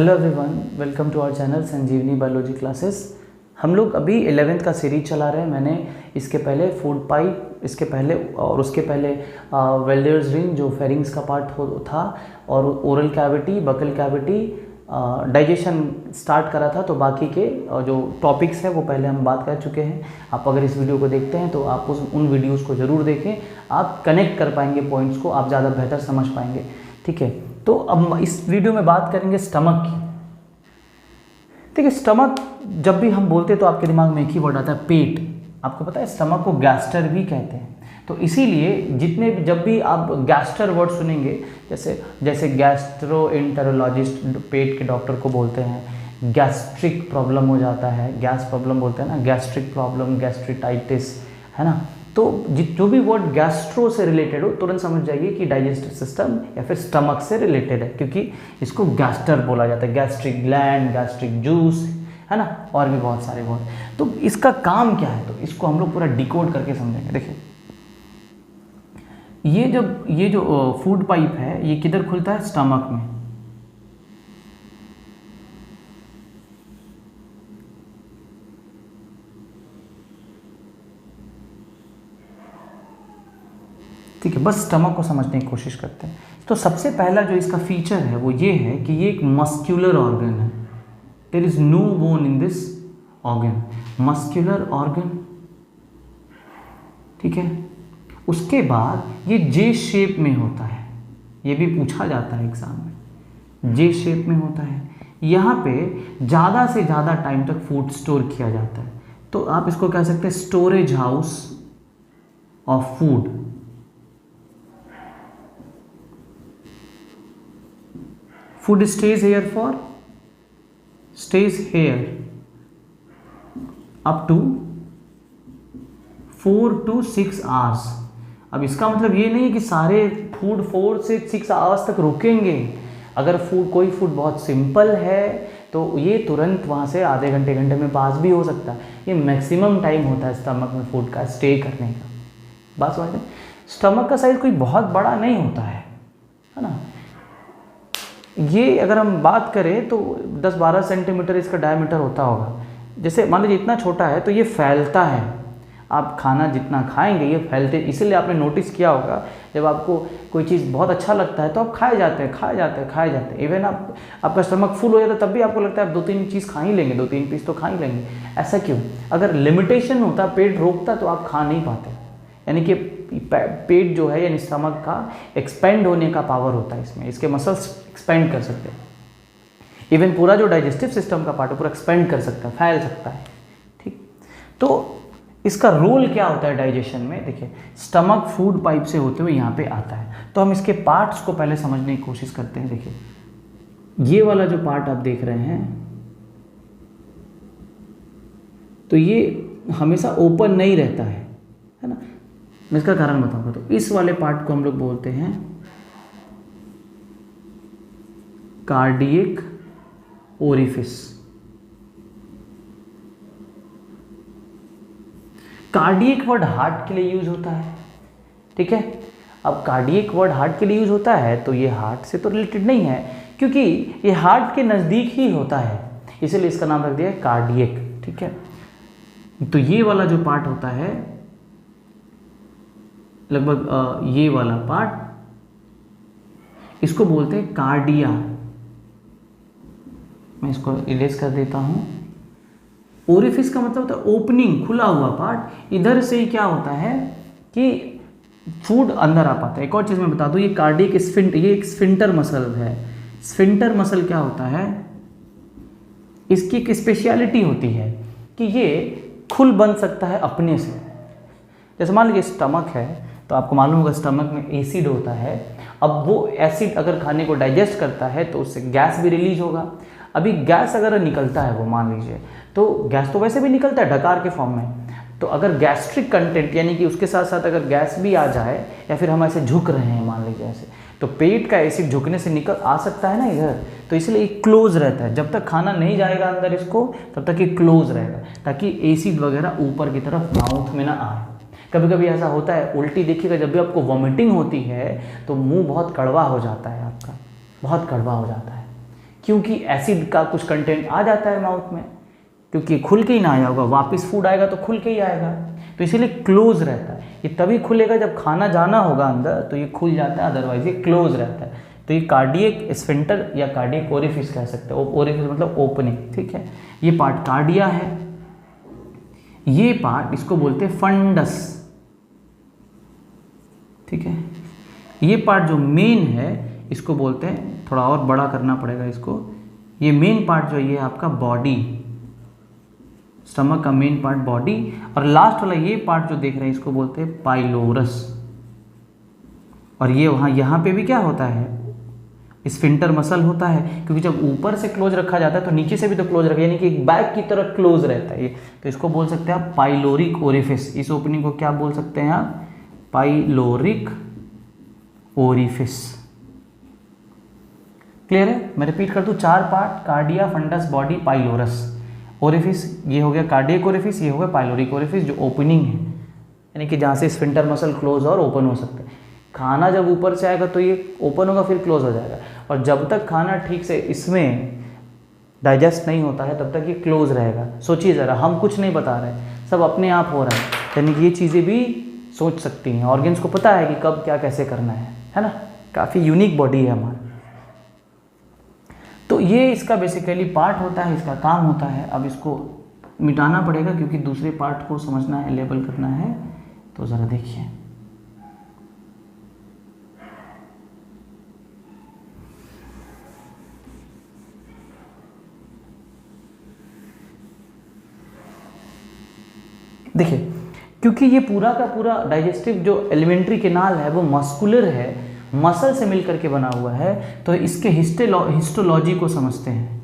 Hello everyone, welcome to our channel Sanjeevani biology classes. हम लोग अभी 11th का सीरीज चला रहे हैं। मैंने इसके पहले फूड पाइप, इसके पहले और उसके पहले वेल्डर्स रिंग जो फेरिंग्स का पार्ट था, और oral cavity, buccal cavity, digestion start करा था। तो बाकी के जो टॉपिक्स हैं वो पहले हम बात कर चुके हैं। आप अगर इस वीडियो को देखते हैं तो आप उन वीडियोज़ को ज़रूर देखें, आप कनेक्ट कर पाएंगे पॉइंट्स को, आप ज़्यादा बेहतर समझ पाएंगे। ठीक है, तो अब इस वीडियो में बात करेंगे स्टमक की। ठीक है, स्टमक जब भी हम बोलते हैं तो आपके दिमाग में एक ही वर्ड आता है, पेट। आपको पता है स्टमक को गैस्टर भी कहते हैं। तो इसीलिए जब भी आप गैस्टर वर्ड सुनेंगे, जैसे गैस्ट्रोएंटेरोलॉजिस्ट पेट के डॉक्टर को बोलते हैं, गैस्ट्रिक प्रॉब्लम हो जाता है, गैस प्रॉब्लम बोलते हैं ना, गैस्ट्रिक प्रॉब्लम, गैस्ट्रिटाइटिस, है ना। तो जो भी वर्ड गैस्ट्रो से रिलेटेड हो तुरंत समझ जाइए कि डाइजेस्टिव सिस्टम या फिर स्टमक से रिलेटेड है, क्योंकि इसको गैस्टर बोला जाता है। गैस्ट्रिक ग्लैंड, गैस्ट्रिक जूस, है ना, और भी बहुत सारे वर्ड। तो इसका काम क्या है, तो इसको हम लोग पूरा डिकोड करके समझेंगे। देखिए, ये जो फूड पाइप है ये किधर खुलता है? स्टमक में। ठीक है, बस स्टमक को समझने की कोशिश करते हैं। तो सबसे पहला जो इसका फीचर है वो ये है कि ये एक मस्क्यूलर ऑर्गन है। There is no bone in this organ, muscular organ. ठीक है, उसके बाद ये जे शेप में होता है, ये भी पूछा जाता है एग्जाम में, जे शेप में होता है। यहाँ पे ज़्यादा से ज़्यादा टाइम तक फूड स्टोर किया जाता है। तो आप इसको कह सकते हैं storage house of food. Food stays here up to 4 to 6 hours। अब इसका मतलब ये नहीं है कि सारे फूड 4 से 6 आवर्स तक रुकेंगे। अगर कोई फूड बहुत सिंपल है तो ये तुरंत वहाँ से आधे घंटे में पास भी हो सकता है। ये मैक्सिमम टाइम होता है स्टमक में फूड का स्टे करने का। बात समझ में? स्टमक का साइज कोई बहुत बड़ा नहीं होता है ना। ये अगर हम बात करें तो 10-12 सेंटीमीटर इसका डायमीटर होता होगा। जैसे मान लीजिए इतना छोटा है तो ये फैलता है। आप खाना जितना खाएंगे ये फैलते, इसीलिए आपने नोटिस किया होगा जब आपको कोई चीज़ बहुत अच्छा लगता है तो आप खाए जाते हैं। इवन आपका स्टमक फुल हो जाता है तब भी आपको लगता है आप 2-3 चीज़ खा ही लेंगे, 2-3 पीस तो खा ही लेंगे। ऐसा क्यों? अगर लिमिटेशन होता, पेट रोकता, तो आप खा नहीं पाते। यानी कि पेट जो है यानी स्टमक का एक्सपेंड होने का पावर होता है इसमें, इसके मसल्स एक्सपेंड कर सकते हैं। इवन पूरा जो डाइजेस्टिव सिस्टम का पार्ट है पूरा एक्सपेंड कर सकता है, फैल सकता है। ठीक, तो इसका रोल क्या होता है डाइजेशन में? देखिए, स्टमक फूड पाइप से होते हुए यहाँ पे आता है। तो हम इसके पार्ट्स को पहले समझने की कोशिश करते हैं। देखिए, ये वाला जो पार्ट आप देख रहे हैं तो ये हमेशा ओपन नहीं रहता है ना। मैं इसका कारण बताऊंगा। तो इस वाले पार्ट को हम लोग बोलते हैं cardiac orifice. Cardiac word heart के लिए यूज होता है। ठीक है, अब कार्डियक वर्ड हार्ट के लिए यूज होता है तो ये हार्ट से तो रिलेटेड नहीं है, क्योंकि ये हार्ट के नज़दीक ही होता है, इसीलिए इसका नाम रख दिया है कार्डियक। ठीक है, तो ये वाला जो पार्ट होता है लगभग ये वाला पार्ट, इसको बोलते हैं कार्डिया। मैं इसको इरेज कर देता हूँ। ओरिफिस का मतलब होता है ओपनिंग, खुला हुआ पार्ट। इधर से ही क्या होता है कि फूड अंदर आ पाता है। एक और चीज़ मैं बता दूँ, ये कार्डियक ये एक स्फिंटर मसल है। स्फिंटर मसल क्या होता है? इसकी एक स्पेशलिटी होती है कि ये खुल बन सकता है अपने से। जैसे मान लीजिए स्टमक है तो आपको मालूम होगा स्टमक में एसिड होता है। अब वो एसिड अगर खाने को डाइजेस्ट करता है तो उससे गैस भी रिलीज होगा। अभी गैस अगर निकलता है, वो मान लीजिए, तो गैस तो वैसे भी निकलता है डकार के फॉर्म में। तो अगर गैस्ट्रिक कंटेंट यानी कि उसके साथ साथ अगर गैस भी आ जाए, या फिर हम ऐसे झुक रहे हैं मान लीजिए ऐसे, तो पेट का एसिड झुकने से निकल आ सकता है ना इधर। तो इसलिए क्लोज रहता है। जब तक खाना नहीं जाएगा अंदर इसको तब तक ये क्लोज रहेगा, ताकि एसिड वगैरह ऊपर की तरफ माउथ में ना आए। कभी कभी ऐसा होता है, उल्टी देखिएगा, जब भी आपको वॉमिटिंग होती है तो मुंह बहुत कड़वा हो जाता है, आपका बहुत कड़वा हो जाता है। क्योंकि एसिड का कुछ कंटेंट आ जाता है माउथ में, क्योंकि खुल के ही ना आया होगा, वापस फूड आएगा तो खुल के ही आएगा, तो इसीलिए क्लोज रहता है। ये तभी खुलेगा जब खाना जाना होगा अंदर, तो ये खुल जाता है, अदरवाइज ये क्लोज रहता है। तो ये कार्डियक स्फिंक्टर या कार्डियक ओरिफिस कह सकते हैं। ओरिफिस मतलब ओपनिंग, ठीक है। ये पार्ट कार्डिया है, ये पार्ट इसको बोलते हैं फंडस, ठीक है। ये पार्ट जो मेन है इसको बोलते हैं, थोड़ा और बड़ा करना पड़ेगा इसको, ये मेन पार्ट जो ये आपका बॉडी, स्टमक का मेन पार्ट बॉडी, और लास्ट वाला ये पार्ट जो देख रहे हैं इसको बोलते हैं पाइलोरस। और ये वहाँ यहाँ पे भी क्या होता है, स्फिंक्टर मसल होता है, क्योंकि जब ऊपर से क्लोज रखा जाता है तो नीचे से भी तो क्लोज रखा, यानी कि एक बैग की तरह क्लोज रहता है ये, तो इसको बोल सकते हैं आप पाइलोरिक ओरिफिस। इस ओपनिंग को क्या बोल सकते हैं आप, पाइलोरिक ओरिफिस। क्लियर है? मैं रिपीट कर दूं, 4 part, cardia, fundus, body, pylorus, orifice. ये हो गया कार्डियक ओरिफिस, ये हो गया पाइलोरिक ओरिफिस जो ओपनिंग है, यानी कि जहाँ से स्फिंक्टर मसल क्लोज और ओपन हो सकते हैं। खाना जब ऊपर से आएगा तो ये ओपन होगा, फिर क्लोज हो जाएगा, और जब तक खाना ठीक से इसमें डाइजेस्ट नहीं होता है तब तक ये क्लोज रहेगा। सोचिए ज़रा, हम कुछ नहीं बता रहे, सब अपने आप हो रहा है, यानी कि ये चीज़ें भी सोच सकती हैं, ऑर्गन्स को पता है कि कब क्या कैसे करना है ना। काफ़ी यूनिक बॉडी है हमारा। तो ये इसका बेसिकली पार्ट होता है, इसका काम होता है। अब इसको मिटाना पड़ेगा क्योंकि दूसरे पार्ट को समझना है, लेबल करना है, तो ज़रा देखिए। देखिए, क्योंकि ये पूरा का पूरा डाइजेस्टिव जो एलिमेंट्री कैनाल है वो मस्कुलर है, मसल से मिलकर के बना हुआ है, तो इसके हिस्टोलॉजी को समझते हैं।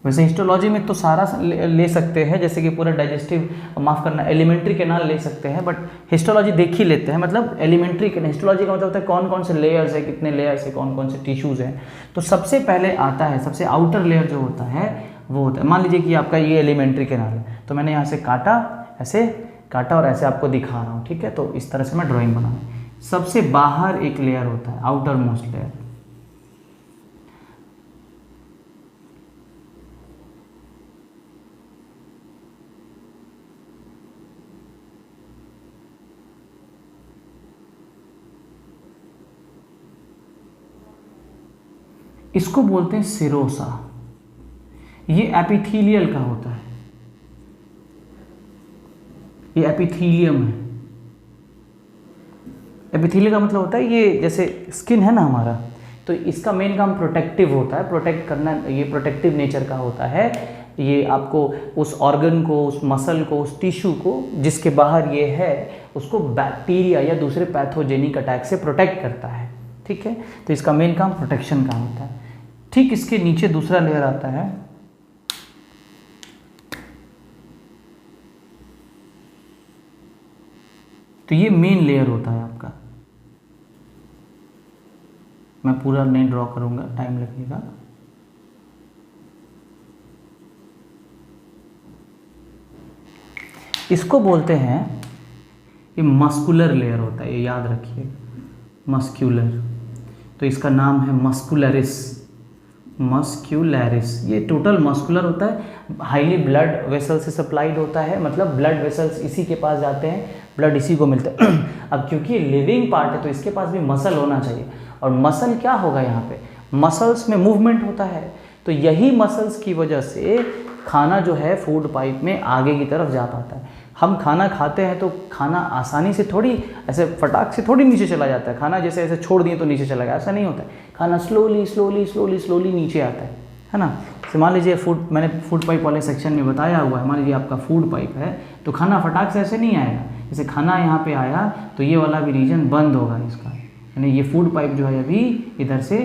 वैसे हिस्टोलॉजी में तो सारा ले सकते हैं, जैसे कि पूरा डाइजेस्टिव, माफ़ करना, एलिमेंट्री कैनाल ले सकते हैं, बट हिस्टोलॉजी देख ही लेते हैं। मतलब एलिमेंट्री कैनाल, हिस्टोलॉजी का मतलब होता है कौन कौन से लेयर्स है, कितने लेयर्स है, कौन कौन से टिश्यूज़ हैं। तो सबसे पहले आता है, सबसे आउटर लेयर जो होता है वो होता है, मान लीजिए कि आपका ये एलिमेंट्री कैनाल है, तो मैंने यहाँ से काटा, ऐसे काटा और ऐसे आपको दिखा रहा हूँ, ठीक है। तो इस तरह से मैं ड्राइंग बना रहा हूँ। सबसे बाहर एक लेयर होता है, आउटर मोस्ट लेयर, इसको बोलते हैं सिरोसा। ये एपिथीलियल का होता है, ये एपिथीलियम है। एपिथीलियल का मतलब होता है ये जैसे स्किन है ना हमारा, तो इसका मेन काम प्रोटेक्टिव होता है, प्रोटेक्ट करना, ये प्रोटेक्टिव नेचर का होता है। ये आपको उस ऑर्गन को, उस मसल को, उस टिश्यू को जिसके बाहर ये है, उसको बैक्टीरिया या दूसरे पैथोजेनिक अटैक से प्रोटेक्ट करता है, ठीक है। तो इसका मेन काम प्रोटेक्शन का होता है। ठीक इसके नीचे दूसरा लेयर आता है, तो ये मेन लेयर होता है आपका। मैं पूरा नहीं ड्रॉ करूंगा, टाइम लगेगा। इसको बोलते हैं, ये मस्कुलर लेयर होता है, ये याद रखिए, मस्क्यूलर। तो इसका नाम है मस्कुलरिस, मस्क्यूलरिस। ये टोटल मस्कुलर होता है, हाईली ब्लड वेसल से सप्लाइड होता है, मतलब ब्लड वेसल्स इसी के पास जाते हैं, ब्लड इसी को मिलता है। अब क्योंकि लिविंग पार्ट है तो इसके पास भी मसल होना चाहिए, और मसल क्या होगा यहाँ पे, मसल्स में मूवमेंट होता है, तो यही मसल्स की वजह से खाना जो है फूड पाइप में आगे की तरफ जा पाता है। हम खाना खाते हैं तो खाना आसानी से थोड़ी, ऐसे फटाक से थोड़ी नीचे चला जाता है, खाना जैसे ऐसे छोड़ दिए तो नीचे चला गया, ऐसा नहीं होता है। खाना स्लोली स्लोली स्लोली स्लोली नीचे आता है ना। तो मान लीजिए फूड, मैंने फूड पाइप वाले सेक्शन में बताया हुआ है, मान लीजिए आपका फूड पाइप है, तो खाना फटाक से ऐसे नहीं आएगा। जैसे खाना यहाँ पे आया तो ये वाला भी रीजन बंद होगा इसका, यानी ये फूड पाइप जो है अभी इधर से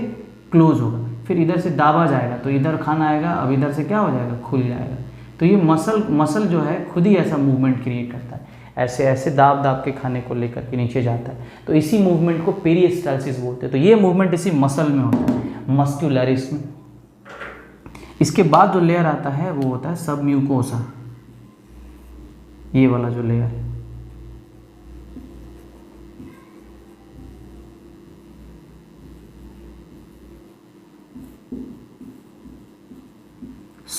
क्लोज होगा, फिर इधर से दाबा जाएगा तो इधर खाना आएगा, अब इधर से क्या हो जाएगा, खुल जाएगा। तो ये मसल जो है खुद ही ऐसा मूवमेंट क्रिएट करता है, ऐसे ऐसे दाब दाब के खाने को लेकर के नीचे जाता है, तो इसी मूवमेंट को पेरिस्टाल्सिस बोलते हैं। तो ये मूवमेंट इसी मसल में होता है, मस्क्यूलरिस में। इसके बाद जो लेयर आता है वो होता है सबम्यूकोसा, ये वाला जो लेयर है।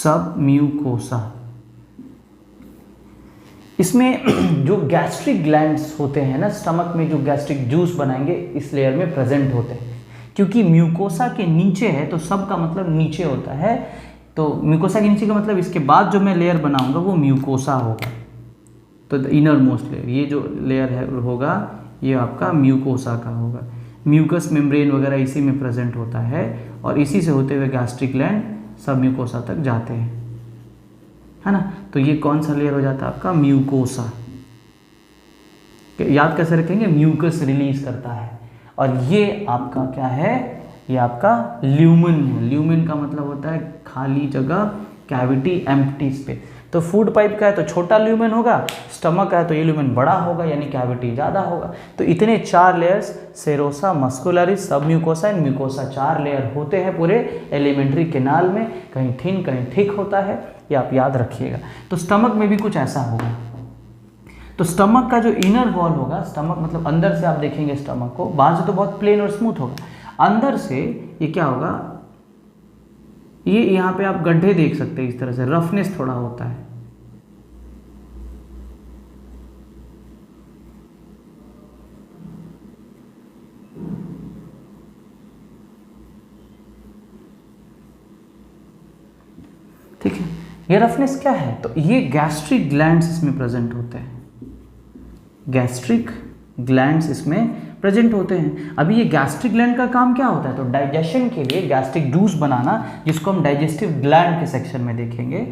सब म्यूकोसा। इसमें जो गैस्ट्रिक ग्लैंड्स होते हैं ना स्टमक में, जो गैस्ट्रिक जूस बनाएंगे इस लेयर में प्रेजेंट होते हैं। क्योंकि म्यूकोसा के नीचे है तो सब का मतलब नीचे होता है, तो म्यूकोसा के नीचे का मतलब इसके बाद जो मैं लेयर बनाऊंगा वो म्यूकोसा होगा। तो द इनर मोस्ट लेयर, ये जो लेयर है होगा ये आपका म्यूकोसा का होगा। म्यूकस मेम्ब्रेन वगैरह इसी में प्रेजेंट होता है और इसी से होते हुए गैस्ट्रिक ग्लैंड सब म्यूकोसा तक जाते हैं, है ना। तो ये कौन सा लेयर हो जाता है आपका म्यूकोसा। याद कैसे रखेंगे, म्यूकस रिलीज करता है। और ये आपका क्या है, ये आपका ल्यूमेन है। ल्यूमेन का मतलब होता है खाली जगह, कैविटी, एम्प्टी स्पेस। तो फूड पाइप का है तो छोटा ल्यूमेन होगा, स्टमक का है तो ये ल्यूमेन बड़ा होगा यानी कैविटी ज़्यादा होगा। तो इतने 4 लेयर्स, सेरोसा, मस्कुलरिस, सब म्यूकोसा एंड म्यूकोसा, 4 लेयर होते हैं पूरे एलिमेंट्री कैनाल में। कहीं थिन कहीं थिक होता है, ये आप याद रखिएगा। तो स्टमक में भी कुछ ऐसा होगा। तो स्टमक का जो इनर वॉल होगा, स्टमक मतलब अंदर से आप देखेंगे स्टमक को, बाहर से तो बहुत प्लेन और स्मूथ होगा, अंदर से ये क्या होगा, ये यहाँ पे आप गड्ढे देख सकते हैं, इस तरह से रफनेस थोड़ा होता है। ठीक है, ये रफनेस क्या है, तो ये गैस्ट्रिक ग्लैंड्स इसमें प्रेजेंट होते हैं। गैस्ट्रिक ग्लैंड्स इसमें प्रेजेंट होते हैं। अभी ये गैस्ट्रिक ग्लैंड का काम क्या होता है, तो डाइजेशन के लिए गैस्ट्रिक जूस बनाना, जिसको हम डाइजेस्टिव ग्लैंड के सेक्शन में देखेंगे।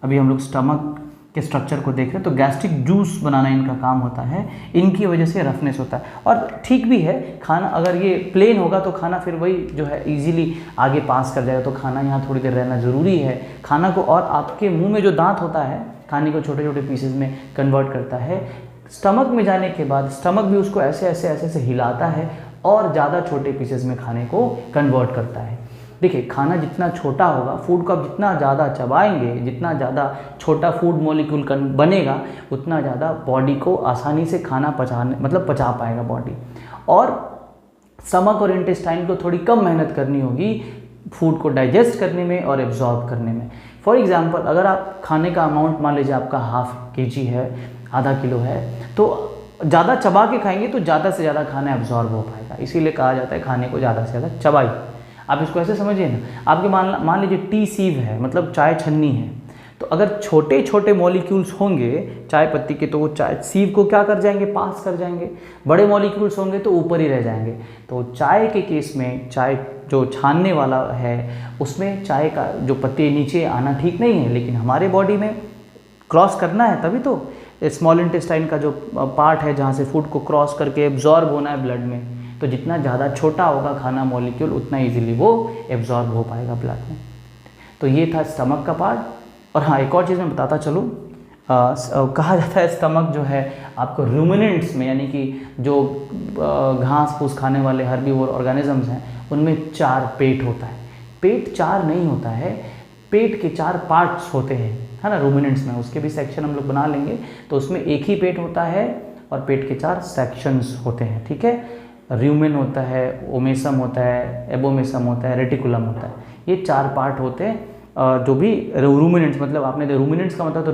अभी हम लोग स्टमक के स्ट्रक्चर को देख रहे हैं, तो गैस्ट्रिक जूस बनाना इनका काम होता है, इनकी वजह से रफनेस होता है। और ठीक भी है, खाना अगर ये प्लेन होगा तो खाना फिर वही जो है इजीली आगे पास कर जाएगा। तो खाना यहाँ थोड़ी देर रहना ज़रूरी है खाना को, और आपके मुंह में जो दांत होता है खाने को छोटे छोटे पीसेज में कन्वर्ट करता है। स्टमक में जाने के बाद स्टमक भी उसको ऐसे ऐसे ऐसे ऐसे हिलाता है और ज़्यादा छोटे पीसेस में खाने को कन्वर्ट करता है। देखिए, खाना जितना छोटा होगा, फूड को आप जितना ज़्यादा चबाएंगे, जितना ज़्यादा छोटा फूड मॉलिक्यूल बनेगा, उतना ज़्यादा बॉडी को आसानी से खाना पचा पाएगा बॉडी। और स्टमक और इंटेस्टाइन को थोड़ी कम मेहनत करनी होगी फूड को डाइजेस्ट करने में और एब्जॉर्ब करने में। फॉर एग्जाम्पल, अगर आप खाने का अमाउंट मान लीजिए आपका ½ kg है, आधा किलो है, तो ज़्यादा चबा के खाएंगे तो ज़्यादा से ज़्यादा खाना एब्जॉर्ब हो पाएगा। इसीलिए कहा जाता है खाने को ज़्यादा से ज़्यादा चबाइए। आप इसको ऐसे समझिए ना, आपके मान लीजिए टी सीव है, मतलब चाय छन्नी है, तो अगर छोटे छोटे मॉलिक्यूल्स होंगे चाय पत्ती के तो वो चाय सीव को क्या कर जाएंगे, पास कर जाएंगे। बड़े मॉलिक्यूल्स होंगे तो ऊपर ही रह जाएंगे। तो चाय के केस में, चाय जो छानने वाला है उसमें चाय का जो पत्ती नीचे आना ठीक नहीं है, लेकिन हमारे बॉडी में क्रॉस करना है, तभी तो स्मॉल इंटेस्टाइन का जो पार्ट है जहाँ से फूड को क्रॉस करके एब्जॉर्ब होना है ब्लड में, तो जितना ज़्यादा छोटा होगा खाना मॉलिक्यूल उतना इजीली वो एब्जॉर्ब हो पाएगा ब्लड में। तो ये था स्टमक का पार्ट। और हाँ, एक और चीज़ मैं बताता चलूँ, कहा जाता है स्टमक जो है आपको रूमिनेंट्स में, यानी कि जो घास फूस खाने वाले हर्बीवोर ऑर्गेनिजम्स हैं उनमें 4 पेट होता है। पेट 4 नहीं होता है, पेट के 4 पार्ट्स होते हैं, है ना, रूमिनेंट्स में। उसके भी सेक्शन हम लोग बना लेंगे। तो उसमें एक ही पेट होता है और पेट के 4 सेक्शंस होते हैं, ठीक है। रूमेन होता है, ओमेसम होता है, एबोमेसम होता है, रेटिकुलम होता है। ये 4 पार्ट होते हैं। जो भी रूमिनेंट्स, मतलब आपने रूमिनेंट्स का मतलब तो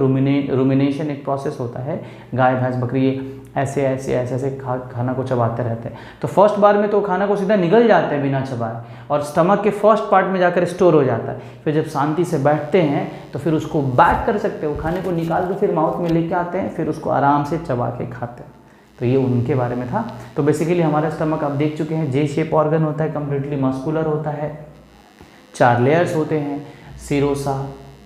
रूमिनेशन एक प्रोसेस होता है। गाय भैंस बकरी ऐसे ऐसे ऐसे ऐसे खाना को चबाते रहते हैं। तो फर्स्ट बार में तो खाना को सीधा निगल जाते हैं बिना चबाए, और स्टमक के फर्स्ट पार्ट में जाकर स्टोर हो जाता है। फिर जब शांति से बैठते हैं तो फिर उसको बैक कर सकते हो, खाने को निकाल के फिर माउथ में लेके आते हैं, फिर उसको आराम से चबा के खाते हैं। तो ये उनके बारे में था। तो बेसिकली हमारा स्टमक आप देख चुके हैं, जे शेप ऑर्गन होता है, कम्प्लीटली मस्कुलर होता है, 4 लेयर्स होते हैं, सीरोसा,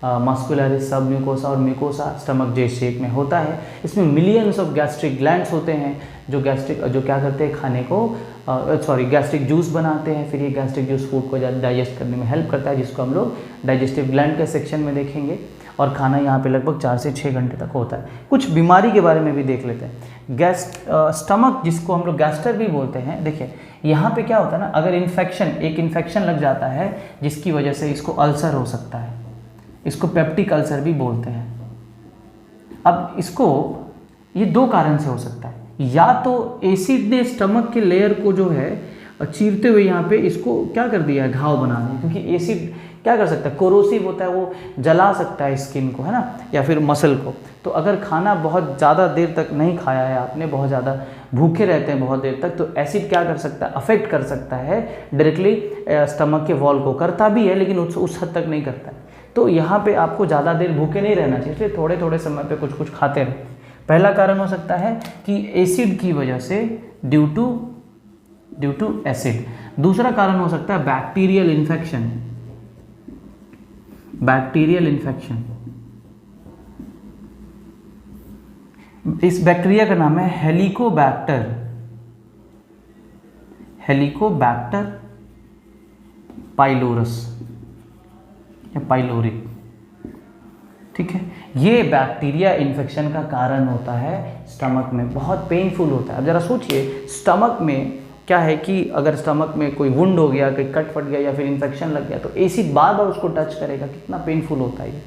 मस्कुलरिस, सब म्यूकोसा और म्यूकोसा। स्टमक जे शेप में होता है। इसमें मिलियंस ऑफ गैस्ट्रिक ग्लैंड्स होते हैं जो क्या करते हैं, खाने को गैस्ट्रिक जूस बनाते हैं। फिर ये गैस्ट्रिक जूस फूड को डाइजेस्ट करने में हेल्प करता है, जिसको हम लोग डाइजेस्टिव ग्लैंड के सेक्शन में देखेंगे। और खाना यहाँ पे लगभग 4 से 6 घंटे तक होता है। कुछ बीमारी के बारे में भी देख लेते हैं। स्टमक, जिसको हम लोग गैस्टर भी बोलते हैं, देखिए यहाँ पे क्या होता है ना, अगर एक इन्फेक्शन लग जाता है जिसकी वजह से इसको अल्सर हो सकता है, इसको पेप्टिक अल्सर भी बोलते हैं। अब इसको ये 2 कारण से हो सकता है, या तो एसिड ने स्टमक के लेयर को जो है चीरते हुए यहाँ पे इसको क्या कर दिया है, घाव बना दिया, क्योंकि एसिड क्या कर सकता है, कोरोसिव होता है, वो जला सकता है स्किन को, है ना, या फिर मसल को। तो अगर खाना बहुत ज़्यादा देर तक नहीं खाया है आपने, बहुत ज़्यादा भूखे रहते हैं बहुत देर तक, तो एसिड क्या कर सकता है, अफेक्ट कर सकता है डायरेक्टली स्टमक के वॉल को। करता भी है लेकिन उस हद तक नहीं करता है। तो यहाँ पे आपको ज़्यादा देर भूखे नहीं रहना चाहिए, इसलिए थोड़े थोड़े समय पे कुछ कुछ खाते रहें। पहला कारण हो सकता है कि एसिड की वजह से, ड्यू टू एसिड। दूसरा कारण हो सकता है बैक्टीरियल इन्फेक्शन। बैक्टीरियल इन्फेक्शन, इस बैक्टीरिया का नाम है हेलिकोबैक्टर। हेलिकोबैक्टर पाइलोरस या पाइलोरी, ठीक है। ये बैक्टीरिया इन्फेक्शन का कारण होता है स्टमक में, बहुत पेनफुल होता है। अब जरा सोचिए, स्टमक में क्या है कि अगर स्टमक में कोई वुंड हो गया, कोई कट फट गया या फिर इन्फेक्शन लग गया, तो एसिड बार बार उसको टच करेगा, कितना पेनफुल होता है ये,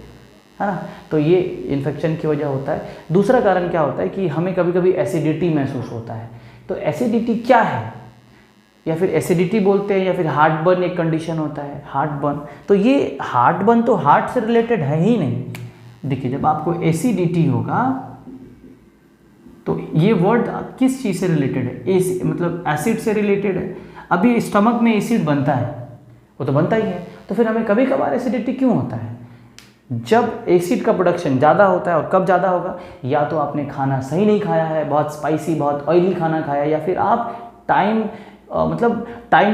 है ना। तो ये इन्फेक्शन की वजह होता है। दूसरा कारण क्या होता है कि हमें कभी कभी एसिडिटी महसूस होता है। तो एसिडिटी क्या है, या फिर एसिडिटी बोलते हैं, या फिर हार्ट बर्न एक कंडीशन होता है, हार्ट बर्न। तो ये हार्ट बर्न तो हार्ट से रिलेटेड है ही नहीं। देखिए, जब आपको एसिडिटी होगा तो ये वर्ड किस चीज़ से रिलेटेड है, मतलब एसिड से रिलेटेड है। अभी स्टमक में एसिड बनता है, वो तो बनता ही है, तो फिर हमें कभी कभार एसिडिटी क्यों होता है, जब एसिड का प्रोडक्शन ज़्यादा होता है। और कब ज़्यादा होगा, या तो आपने खाना सही नहीं खाया है, बहुत स्पाइसी बहुत ऑयली खाना खाया, या फिर आप टाइम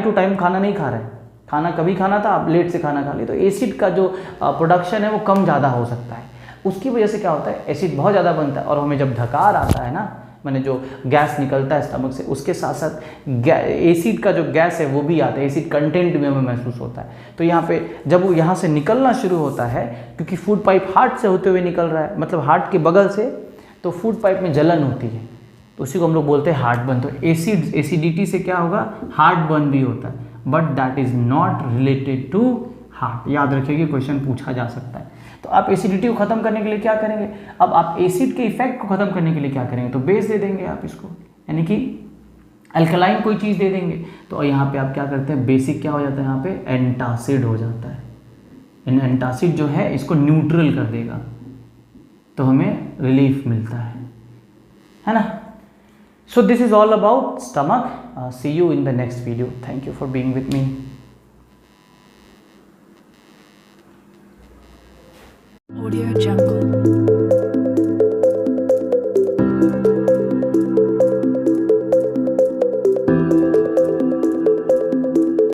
टू टाइम खाना नहीं खा रहे हैं, खाना कभी खाना था आप लेट से खाना खा लिए, तो एसिड का जो प्रोडक्शन है वो कम ज़्यादा हो सकता है। उसकी वजह से क्या होता है, एसिड बहुत ज़्यादा बनता है, और हमें जब धकार आता है ना, मैंने जो गैस निकलता है स्टमक से, उसके साथ साथ एसिड का जो गैस है वो भी आता है, एसिड कंटेंट भी हमें महसूस होता है। तो यहाँ पे जब वो यहाँ से निकलना शुरू होता है, क्योंकि फूड पाइप हार्ट से होते हुए निकल रहा है, मतलब हार्ट के बगल से, तो फूड पाइप में जलन होती है, तो उसी को हम लोग बोलते हैं हार्ट बर्न। तो एसिडिटी से क्या होगा, हार्ट बर्न भी होता है, but that is not related to heart. याद रखिए, क्वेश्चन पूछा जा सकता है। तो आप एसिडिटी को खत्म करने के लिए क्या करेंगे, अब आप एसिड के इफेक्ट को खत्म करने के लिए क्या करेंगे, तो बेस दे देंगे आप इसको, यानी कि अल्कलाइन कोई चीज़ दे देंगे। तो यहाँ पे आप क्या करते हैं, बेसिक क्या हो जाता है, यहाँ पे एंटासिड हो जाता है। एंटासिड जो है इसको न्यूट्रल कर देगा, तो हमें रिलीफ मिलता है ना। So this is all about stomach. See you in the next video. Thank you for being with me. Audio Jungle.